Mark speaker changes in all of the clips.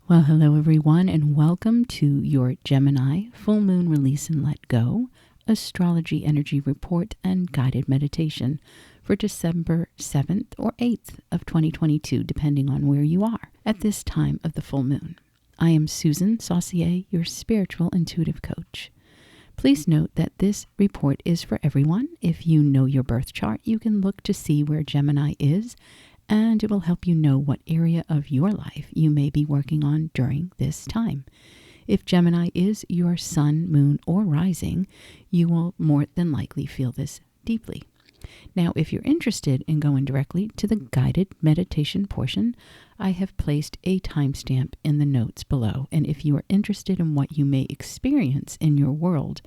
Speaker 1: Well, hello everyone, and welcome to your Gemini Full Moon Release and Let Go Astrology Energy Report and Guided Meditation for December 7th or 8th of 2022, depending on where you are at this time of the full moon. I am Susan Saucier, your spiritual intuitive coach. Please note that this report is for everyone. If you know your birth chart, you can look to see where Gemini is, and it will help you know what area of your life you may be working on during this time. If Gemini is your sun, moon, or rising, you will more than likely feel this deeply. Now, if you're interested in going directly to the guided meditation portion, I have placed a timestamp in the notes below. And if you are interested in what you may experience in your world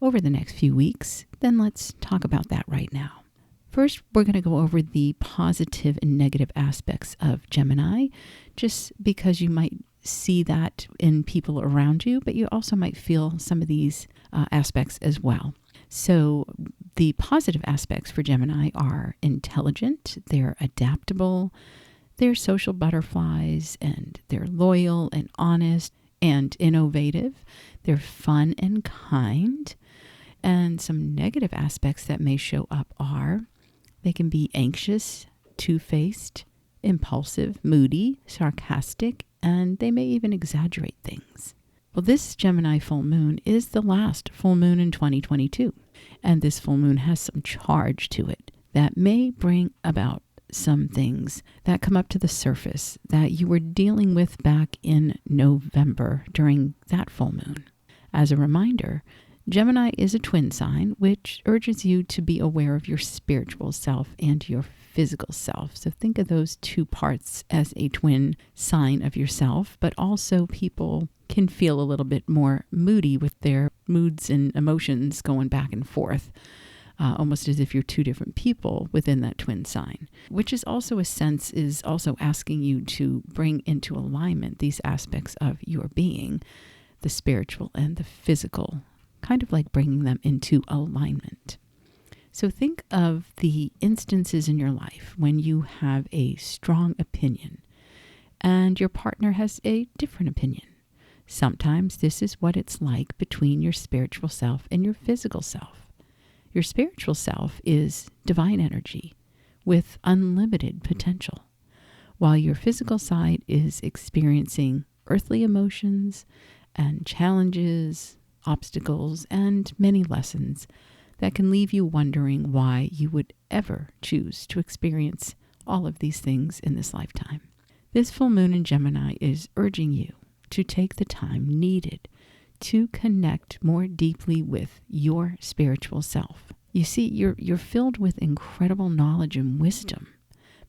Speaker 1: over the next few weeks, then let's talk about that right now. First, we're going to go over the positive and negative aspects of Gemini, just because you might see that in people around you, but you also might feel some of these aspects as well. So the positive aspects for Gemini are intelligent, they're adaptable, they're social butterflies, and they're loyal and honest and innovative. They're fun and kind. And some negative aspects that may show up are they can be anxious, two-faced, impulsive, moody, sarcastic, and they may even exaggerate things. Well, this Gemini full moon is the last full moon in 2022, and this full moon has some charge to it that may bring about some things that come up to the surface that you were dealing with back in November during that full moon. As a reminder, Gemini is a twin sign, which urges you to be aware of your spiritual self and your physical self. So think of those two parts as a twin sign of yourself, but also people can feel a little bit more moody with their moods and emotions going back and forth, almost as if you're two different people within that twin sign, which is also also asking you to bring into alignment these aspects of your being, the spiritual and the physical, kind of like bringing them into alignment. So think of the instances in your life when you have a strong opinion and your partner has a different opinion. Sometimes this is what it's like between your spiritual self and your physical self. Your spiritual self is divine energy with unlimited potential, while your physical side is experiencing earthly emotions and challenges, obstacles, and many lessons that can leave you wondering why you would ever choose to experience all of these things in this lifetime. This full moon in Gemini is urging you to take the time needed to connect more deeply with your spiritual self. You see, you're filled with incredible knowledge and wisdom,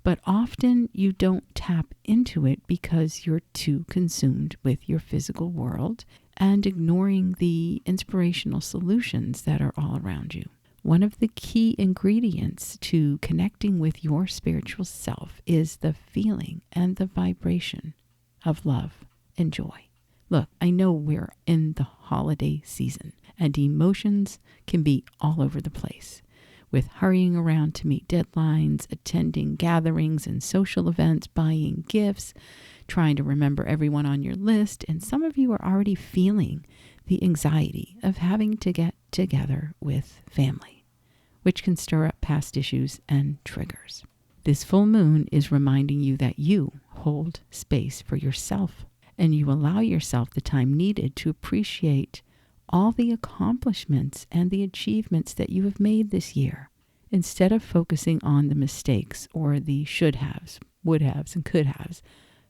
Speaker 1: but often you don't tap into it because you're too consumed with your physical world and ignoring the inspirational solutions that are all around you. One of the key ingredients to connecting with your spiritual self is the feeling and the vibration of love and joy. Look, I know we're in the holiday season and emotions can be all over the place, with hurrying around to meet deadlines, attending gatherings and social events, buying gifts, trying to remember everyone on your list, and some of you are already feeling the anxiety of having to get together with family, which can stir up past issues and triggers. This full moon is reminding you that you hold space for yourself, and you allow yourself the time needed to appreciate all the accomplishments and the achievements that you have made this year, instead of focusing on the mistakes or the should-haves, would-haves, and could-haves.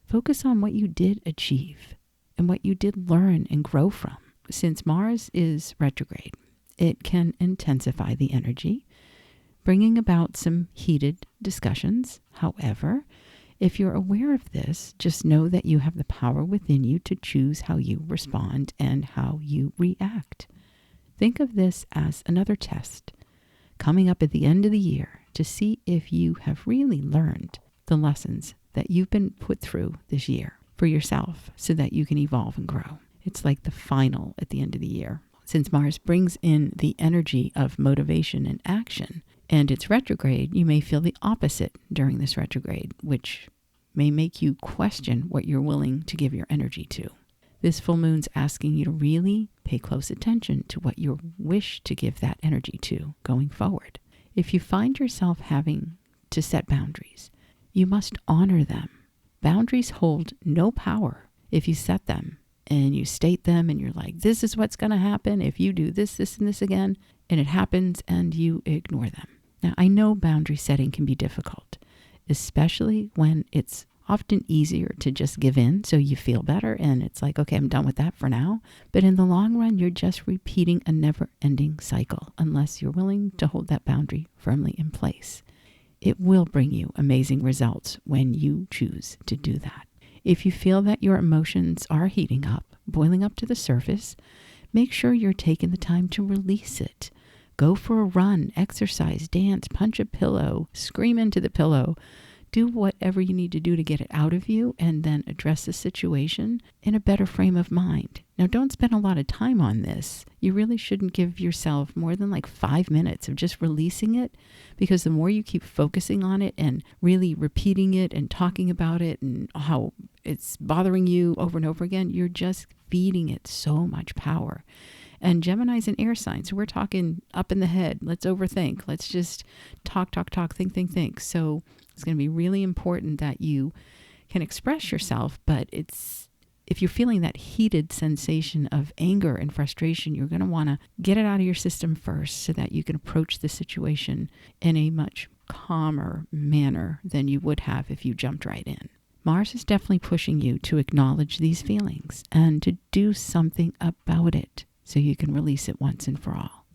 Speaker 1: Focus on what you did achieve and what you did learn and grow from. Since Mars is retrograde, it can intensify the energy, bringing about some heated discussions. However, if you're aware of this, just know that you have the power within you to choose how you respond and how you react. Think of this as another test coming up at the end of the year to see if you have really learned the lessons that you've been put through this year for yourself so that you can evolve and grow. It's like the final at the end of the year. Since Mars brings in the energy of motivation and action, and it's retrograde, you may feel the opposite during this retrograde, which may make you question what you're willing to give your energy to. This full moon's asking you to really pay close attention to what you wish to give that energy to going forward. If you find yourself having to set boundaries, you must honor them. Boundaries hold no power if you set them and you state them and you're like, this is what's going to happen if you do this, this, and this again, and it happens and you ignore them. Now, I know boundary setting can be difficult, especially when it's often easier to just give in so you feel better and it's like, okay, I'm done with that for now. But in the long run, you're just repeating a never-ending cycle unless you're willing to hold that boundary firmly in place. It will bring you amazing results when you choose to do that. If you feel that your emotions are heating up, boiling up to the surface, make sure you're taking the time to release it. Go for a run, exercise, dance, punch a pillow, scream into the pillow. Do whatever you need to do to get it out of you and then address the situation in a better frame of mind. Now, don't spend a lot of time on this. You really shouldn't give yourself more than like 5 minutes of just releasing it, because the more you keep focusing on it and really repeating it and talking about it and how it's bothering you over and over again, you're just feeding it so much power. And Gemini's an air sign, so we're talking up in the head. Let's overthink. Let's just talk, think. So it's going to be really important that you can express yourself, but if you're feeling that heated sensation of anger and frustration, you're going to want to get it out of your system first so that you can approach the situation in a much calmer manner than you would have if you jumped right in. Mars is definitely pushing you to acknowledge these feelings and to do something about it so you can release it once and for all.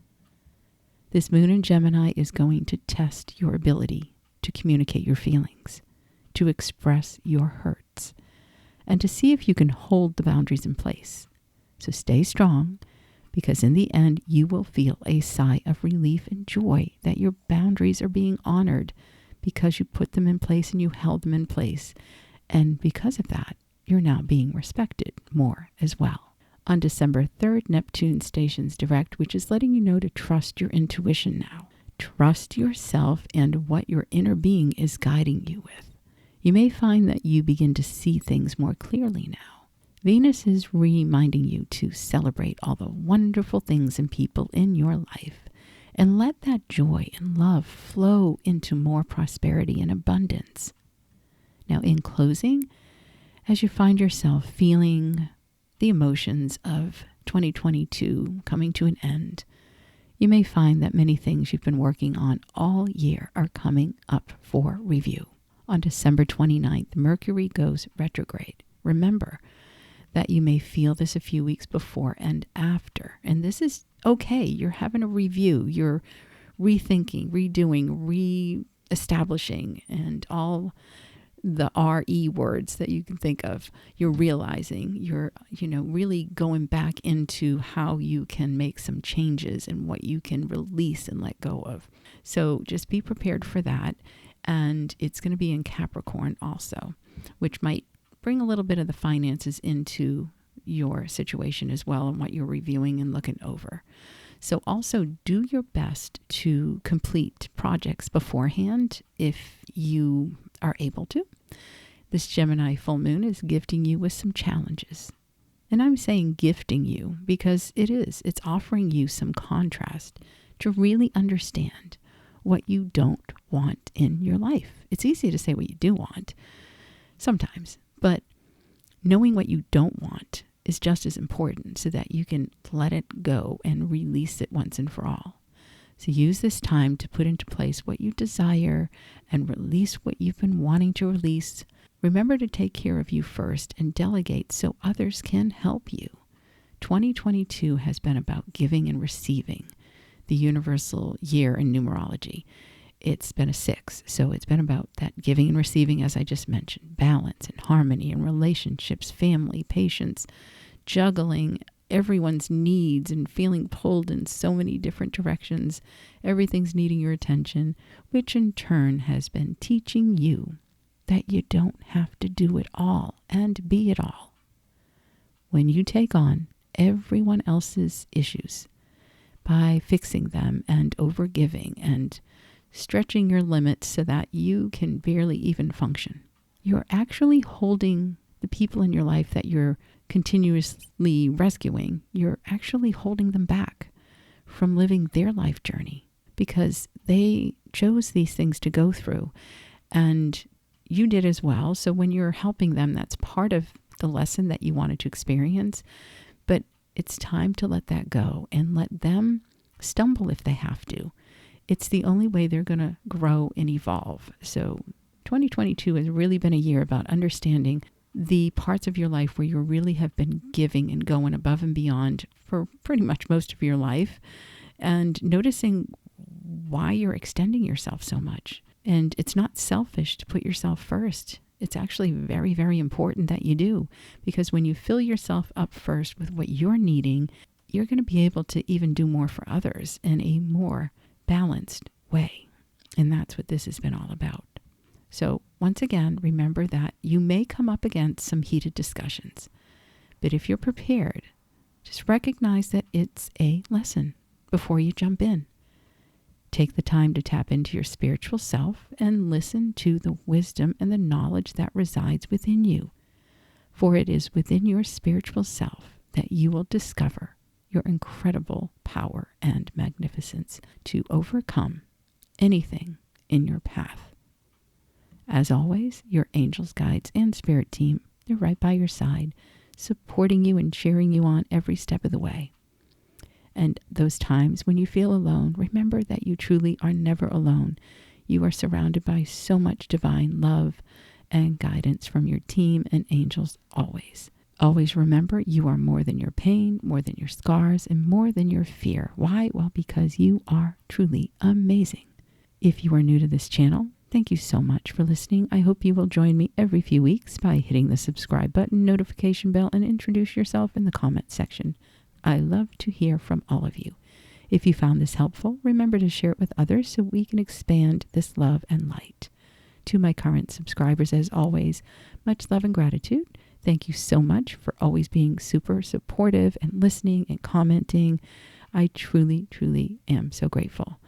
Speaker 1: This moon in Gemini is going to test your ability to communicate your feelings, to express your hurts, and to see if you can hold the boundaries in place. So stay strong, because in the end, you will feel a sigh of relief and joy that your boundaries are being honored because you put them in place and you held them in place. And because of that, you're now being respected more as well. On December 3rd, Neptune stations direct, which is letting you know to trust your intuition now. Trust yourself and what your inner being is guiding you with. You may find that you begin to see things more clearly now. Venus is reminding you to celebrate all the wonderful things and people in your life and let that joy and love flow into more prosperity and abundance. Now, in closing, as you find yourself feeling the emotions of 2022 coming to an end, you may find that many things you've been working on all year are coming up for review. On December 29th, Mercury goes retrograde. Remember that you may feel this a few weeks before and after. And this is okay. You're having a review. You're rethinking, redoing, re-establishing, and all the RE words that you can think of. You're realizing, you're, really going back into how you can make some changes and what you can release and let go of. So just be prepared for that. And it's going to be in Capricorn also, which might bring a little bit of the finances into your situation as well and what you're reviewing and looking over. So also do your best to complete projects beforehand if you are able to. This Gemini full moon is gifting you with some challenges. And I'm saying gifting you because it's offering you some contrast to really understand what you don't want in your life. It's easy to say what you do want sometimes, but knowing what you don't want is just as important so that you can let it go and release it once and for all. So use this time to put into place what you desire and release what you've been wanting to release. Remember to take care of you first and delegate so others can help you. 2022 has been about giving and receiving, the universal year in numerology. It's been a 6, so it's been about that giving and receiving, as I just mentioned, balance and harmony and relationships, family, patience, juggling everyone's needs and feeling pulled in so many different directions. Everything's needing your attention, which in turn has been teaching you that you don't have to do it all and be it all. When you take on everyone else's issues by fixing them and overgiving and stretching your limits so that you can barely even function, you're actually holding the people in your life that you're continuously rescuing, you're actually holding them back from living their life journey because they chose these things to go through and you did as well. So when you're helping them, that's part of the lesson that you wanted to experience. But it's time to let that go and let them stumble if they have to. It's the only way they're going to grow and evolve. So 2022 has really been a year about understanding the parts of your life where you really have been giving and going above and beyond for pretty much most of your life, and noticing why you're extending yourself so much. And it's not selfish to put yourself first. It's actually very, very important that you do, because when you fill yourself up first with what you're needing, you're going to be able to even do more for others in a more balanced way. And that's what this has been all about. So once again, remember that you may come up against some heated discussions, but if you're prepared, just recognize that it's a lesson before you jump in. Take the time to tap into your spiritual self and listen to the wisdom and the knowledge that resides within you. For it is within your spiritual self that you will discover your incredible power and magnificence to overcome anything in your path. As always, your angels, guides, and spirit team, they're right by your side, supporting you and cheering you on every step of the way. And those times when you feel alone, remember that you truly are never alone. You are surrounded by so much divine love and guidance from your team and angels always. Always remember you are more than your pain, more than your scars, and more than your fear. Why? Well, because you are truly amazing. If you are new to this channel, thank you so much for listening. I hope you will join me every few weeks by hitting the subscribe button, notification bell, and introduce yourself in the comment section. I love to hear from all of you. If you found this helpful, remember to share it with others so we can expand this love and light. To my current subscribers, as always, much love and gratitude. Thank you so much for always being super supportive and listening and commenting. I truly, truly am so grateful.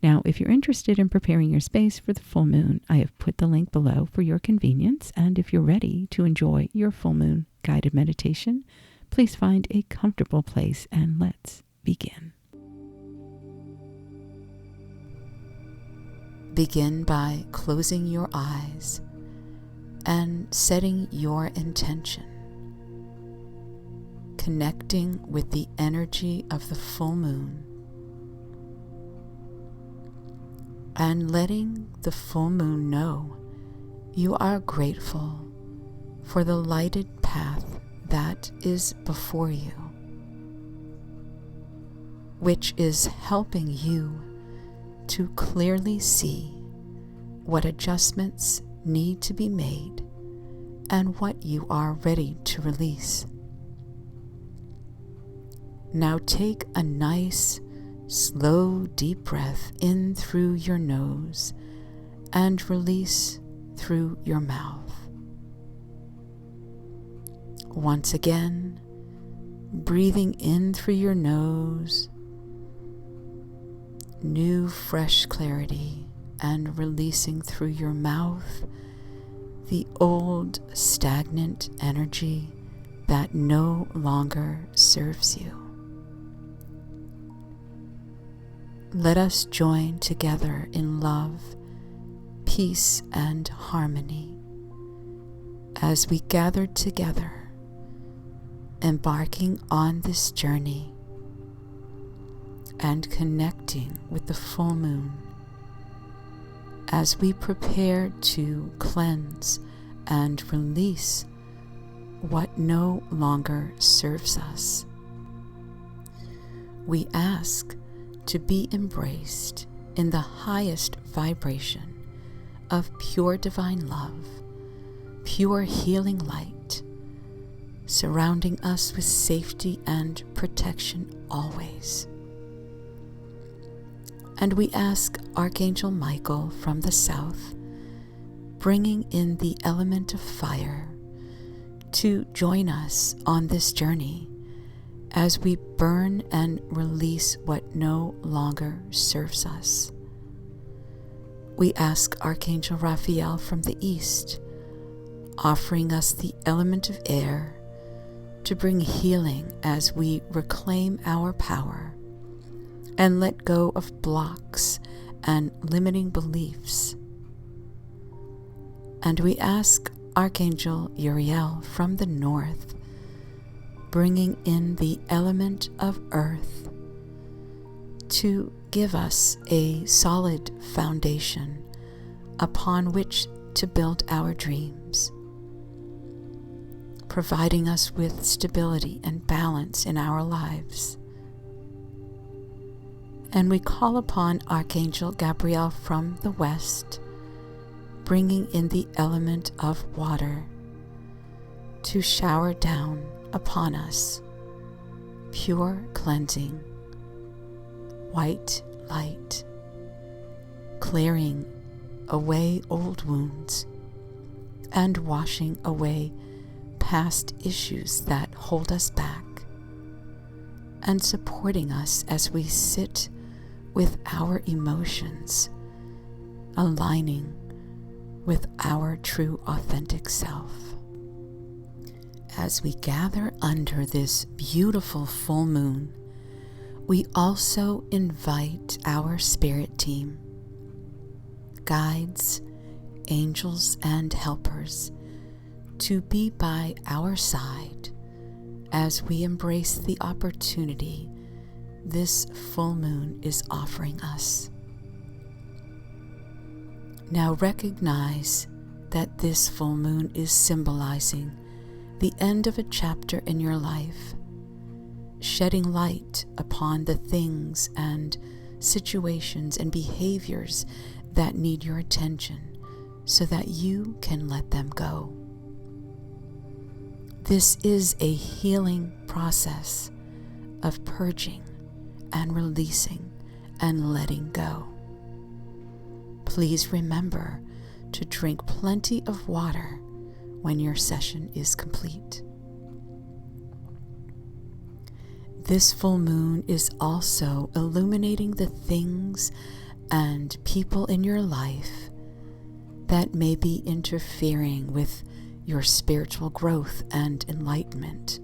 Speaker 1: Now, if you're interested in preparing your space for the full moon, I have put the link below for your convenience. And if you're ready to enjoy your full moon guided meditation, please find a comfortable place and let's begin. Begin by closing your eyes and setting your intention, connecting with the energy of the full moon, and letting the full moon know you are grateful for the lighted path that is before you, which is helping you to clearly see what adjustments need to be made and what you are ready to release. Now take a nice, slow, deep breath in through your nose and release through your mouth. Once again, breathing in through your nose, new fresh clarity, and releasing through your mouth the old stagnant energy that no longer serves you. Let us join together in love, peace, and harmony as we gather together, embarking on this journey and connecting with the full moon as we prepare to cleanse and release what no longer serves us. We ask to be embraced in the highest vibration of pure divine love, pure healing light, surrounding us with safety and protection always. And we ask Archangel Michael from the south, bringing in the element of fire, to join us on this journey as we burn and release what no longer serves us. We ask Archangel Raphael from the east, offering us the element of air to bring healing as we reclaim our power and let go of blocks and limiting beliefs. And we ask Archangel Uriel from the north, bringing in the element of earth, to give us a solid foundation upon which to build our dreams, providing us with stability and balance in our lives. And we call upon Archangel Gabriel from the west, bringing in the element of water to shower down upon us pure cleansing, white light, clearing away old wounds and washing away past issues that hold us back, and supporting us as we sit with our emotions, aligning with our true authentic self. As we gather under this beautiful full moon, we also invite our spirit team, guides, angels, and helpers to be by our side as we embrace the opportunity this full moon is offering us. Now recognize that this full moon is symbolizing the end of a chapter in your life, shedding light upon the things and situations and behaviors that need your attention so that you can let them go. This is a healing process of purging and releasing and letting go. Please remember to drink plenty of water when your session is complete. This full moon is also illuminating the things and people in your life that may be interfering with your spiritual growth and enlightenment.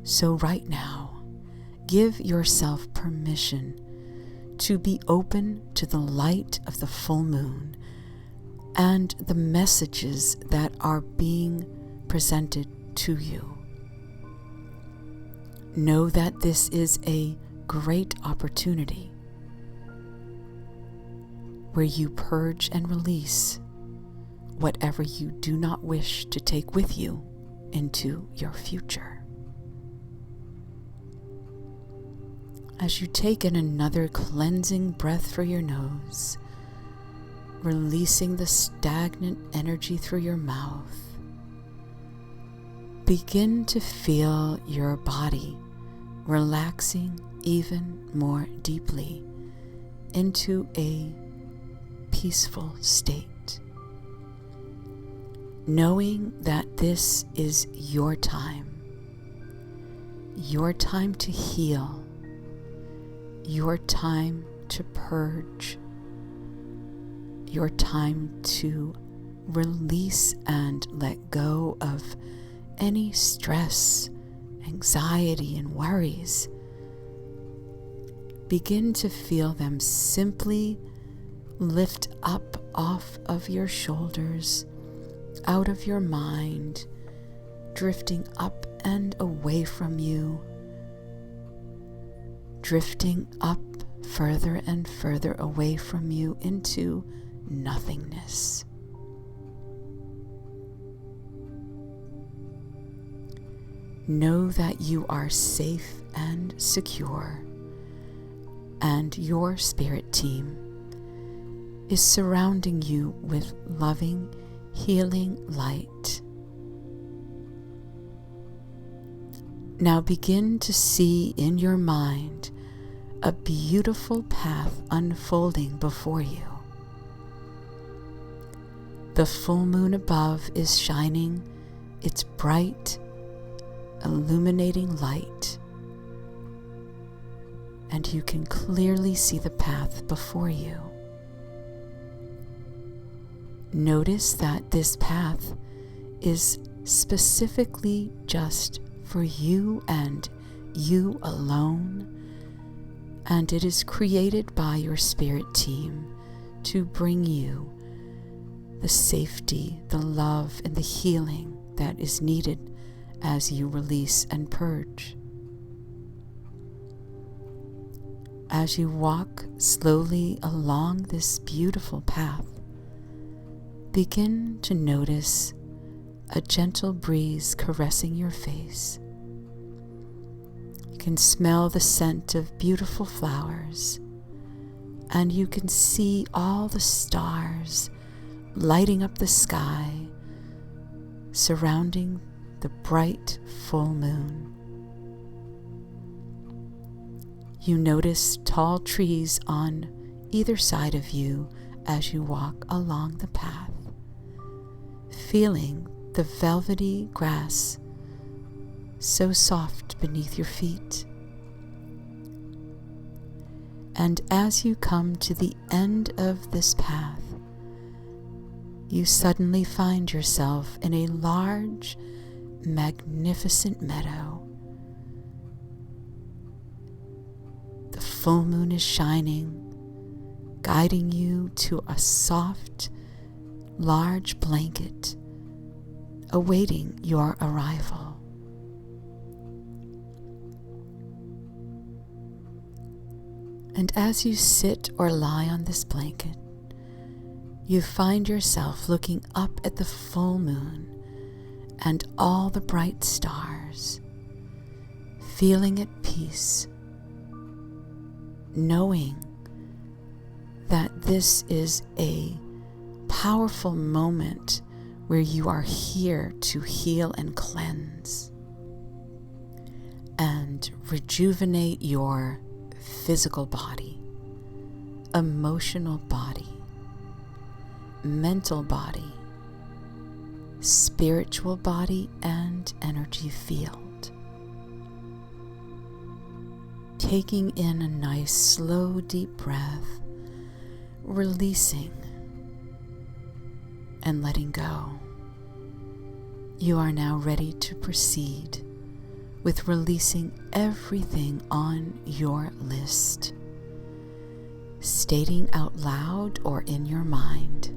Speaker 1: So right now, give yourself permission to be open to the light of the full moon and the messages that are being presented to you. Know that this is a great opportunity where you purge and release whatever you do not wish to take with you into your future. As you take in another cleansing breath through your nose, releasing the stagnant energy through your mouth, begin to feel your body relaxing even more deeply into a peaceful state, knowing that this is your time to heal, your time to purge, your time to release and let go of any stress, anxiety, and worries. Begin to feel them simply lift up off of your shoulders, out of your mind, drifting up and away from you, drifting up further and further away from you into nothingness. Know that you are safe and secure, and your spirit team is surrounding you with loving, healing light. Now begin to see in your mind a beautiful path unfolding before you. The full moon above is shining its bright, illuminating light, and you can clearly see the path before you. Notice that this path is specifically just for you and you alone, and it is created by your spirit team to bring you the safety, the love, and the healing that is needed as you release and purge. As you walk slowly along this beautiful path, begin to notice a gentle breeze caressing your face. You can smell the scent of beautiful flowers, and you can see all the stars lighting up the sky, surrounding the bright full moon. You notice tall trees on either side of you as you walk along the path, feeling the velvety grass so soft beneath your feet. And as you come to the end of this path, you suddenly find yourself in a large, magnificent meadow. The full moon is shining, guiding you to a soft, large blanket awaiting your arrival. And as you sit or lie on this blanket, you find yourself looking up at the full moon and all the bright stars, feeling at peace, knowing that this is a powerful moment where you are here to heal and cleanse and rejuvenate your physical body, emotional body, mental body, spiritual body, and energy field. Taking in a nice, slow, deep breath, releasing and letting go. You are now ready to proceed with releasing everything on your list, stating out loud or in your mind,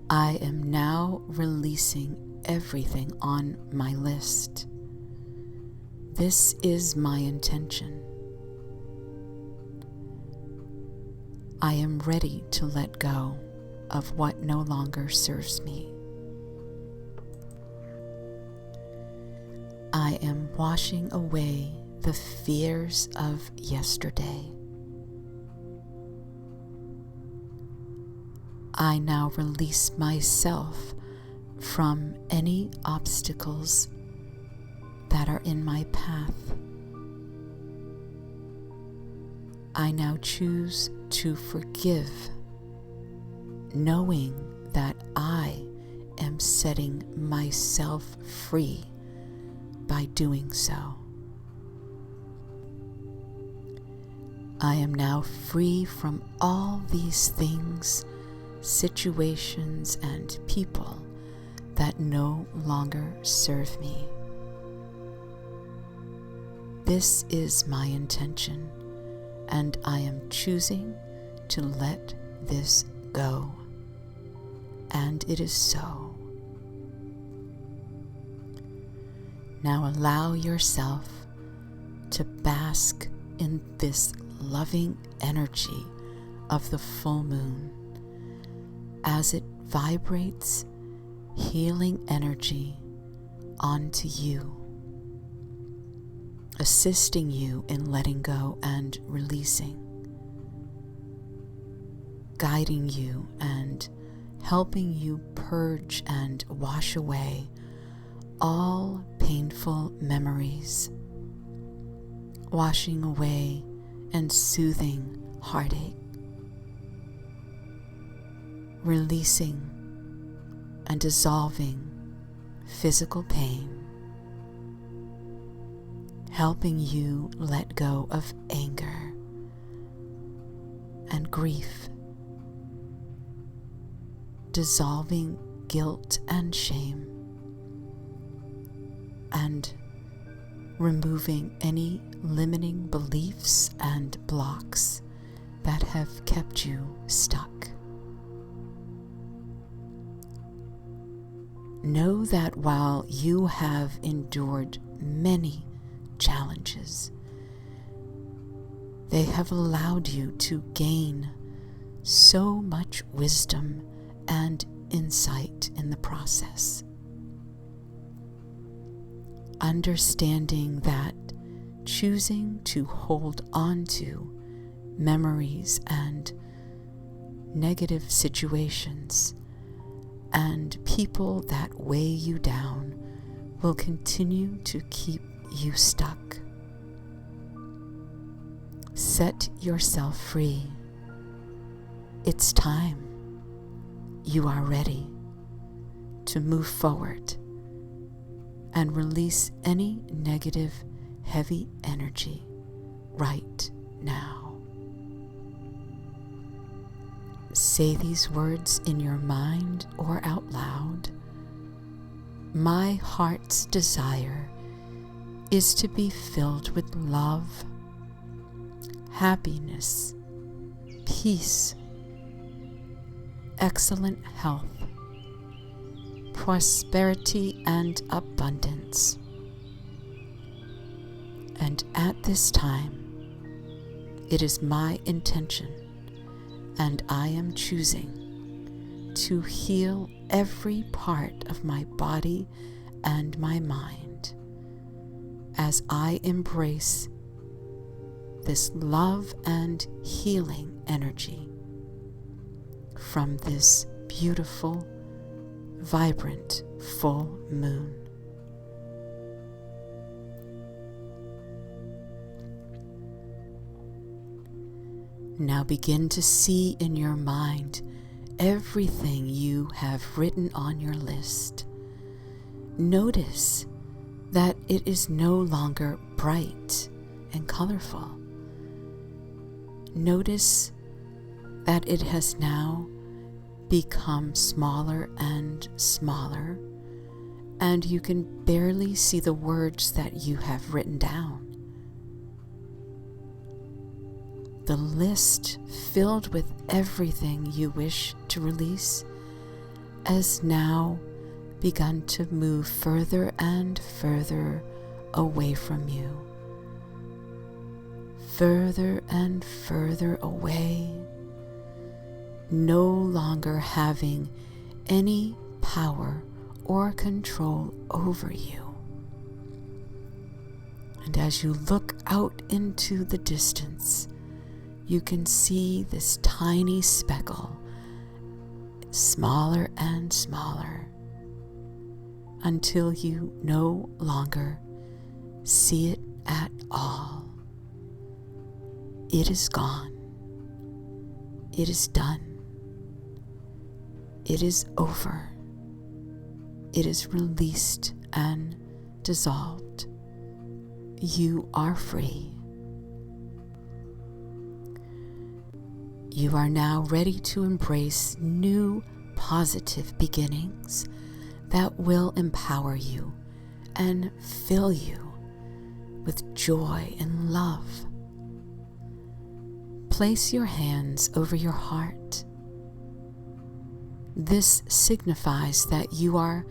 Speaker 1: I am now releasing everything on my list. This is my intention. I am ready to let go of what no longer serves me. I am washing away the fears of yesterday. I now release myself from any obstacles that are in my path. I now choose to forgive, knowing that I am setting myself free by doing so. I am now free from all these things, situations, and people that no longer serve me. This is my intention, and I am choosing to let this go. And it is so. Now allow yourself to bask in this loving energy of the full moon as it vibrates healing energy onto you, assisting you in letting go and releasing, guiding you and helping you purge and wash away all painful memories, washing away and soothing heartache, releasing and dissolving physical pain, helping you let go of anger and grief, dissolving guilt and shame, and removing any limiting beliefs and blocks that have kept you stuck. Know that while you have endured many challenges, they have allowed you to gain so much wisdom and insight in the process. Understanding that choosing to hold on to memories and negative situations and people that weigh you down will continue to keep you stuck. Set yourself free. It's time. You are ready to move forward and release any negative, heavy energy right now. Say these words in your mind or out loud. My heart's desire is to be filled with love, happiness, peace, excellent health, prosperity, and abundance. And at this time, it is my intention, and I am choosing to heal every part of my body and my mind as I embrace this love and healing energy from this beautiful, vibrant full moon. Now begin to see in your mind everything you have written on your list. Notice that it is no longer bright and colorful. Notice that it has now become smaller and smaller, and you can barely see the words that you have written down. The list filled with everything you wish to release has now begun to move further and further away from you. Further and further away, no longer having any power or control over you. And as you look out into the distance, you can see this tiny speckle, smaller and smaller, until you no longer see it at all. It is gone. It is done. It is over. It is released and dissolved. You are free. You are now ready to embrace new positive beginnings that will empower you and fill you with joy and love. Place your hands over your heart. This signifies that you are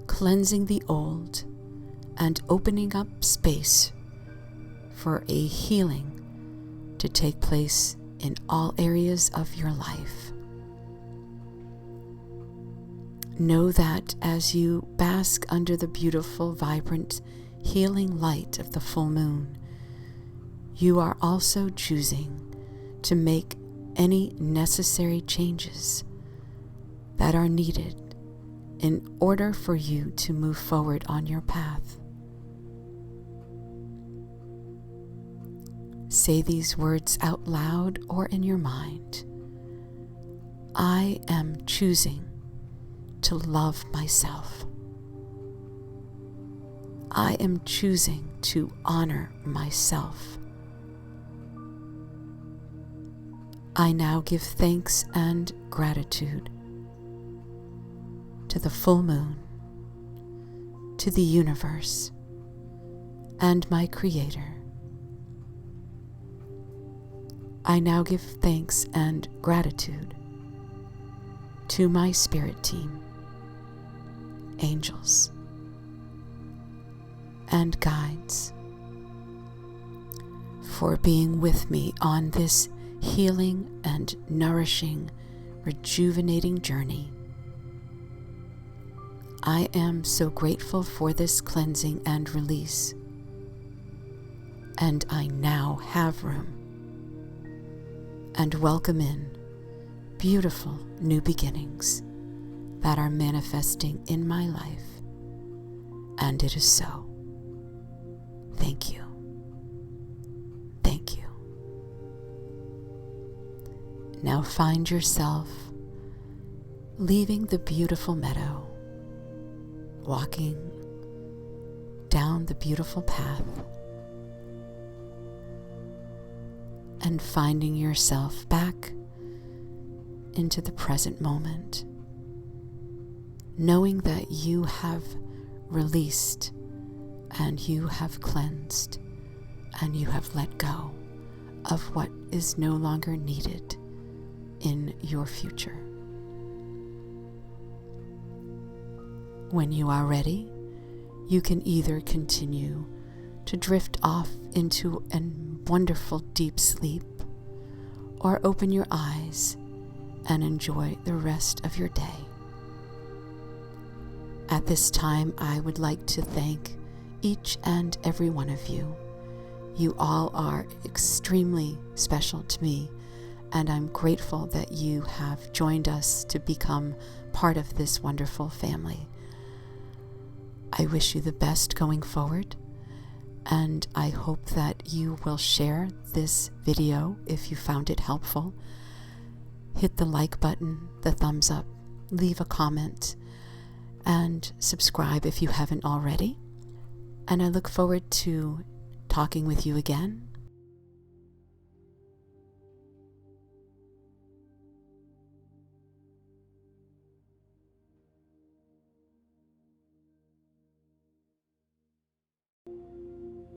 Speaker 1: cleansing the old and opening up space for a healing to take place in all areas of your life. Know that as you bask under the beautiful, vibrant, healing light of the full moon, you are also choosing to make any necessary changes that are needed in order for you to move forward on your path. Say these words out loud or in your mind. I am choosing to love myself. I am choosing to honor myself. I now give thanks and gratitude to the full moon, to the universe, and my Creator. I now give thanks and gratitude to my spirit team, angels, and guides for being with me on this healing and nourishing, rejuvenating journey. I am so grateful for this cleansing and release, and I now have room and welcome in beautiful new beginnings that are manifesting in my life, and it is so. Thank you. Thank you. Now find yourself leaving the beautiful meadow, walking down the beautiful path, and finding yourself back into the present moment, knowing that you have released and you have cleansed and you have let go of what is no longer needed in your future. When you are ready, you can either continue to drift off into a wonderful deep sleep, or open your eyes and enjoy the rest of your day. At this time, I would like to thank each and every one of you. You all are extremely special to me, and I'm grateful that you have joined us to become part of this wonderful family. I wish you the best going forward, and I hope that you will share this video if you found it helpful. Hit the like button, the thumbs up, leave a comment, and subscribe if you haven't already. And I look forward to talking with you again